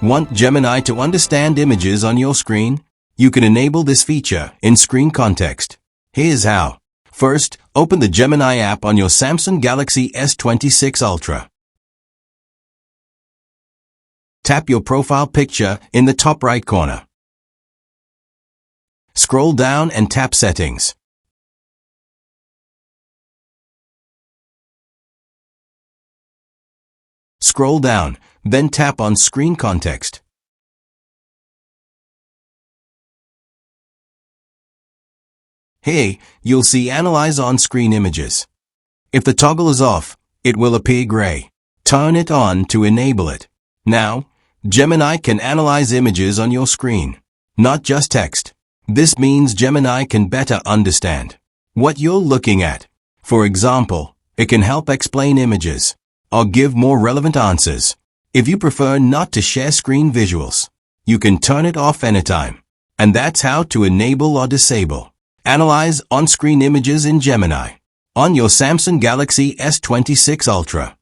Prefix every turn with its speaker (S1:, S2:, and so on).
S1: Want Gemini to understand images on your screen? You can enable this feature in screen context. Here's how. First, open the Gemini app on your Samsung Galaxy S26 Ultra. Tap your profile picture in the top right corner. Scroll down and tap Settings. Scroll down, then tap on Screen Context. Here, you'll see Analyze on-screen images. If the toggle is off, it will appear gray. Turn it on to enable it. Now, Gemini can analyze images on your screen, not just text. This means Gemini can better understand what you're looking at. For example, it can help explain images or give more relevant answers. If you prefer not to share screen visuals, you can turn it off anytime. And that's how to enable or disable Analyze on-screen images in Gemini on your Samsung Galaxy S26 Ultra.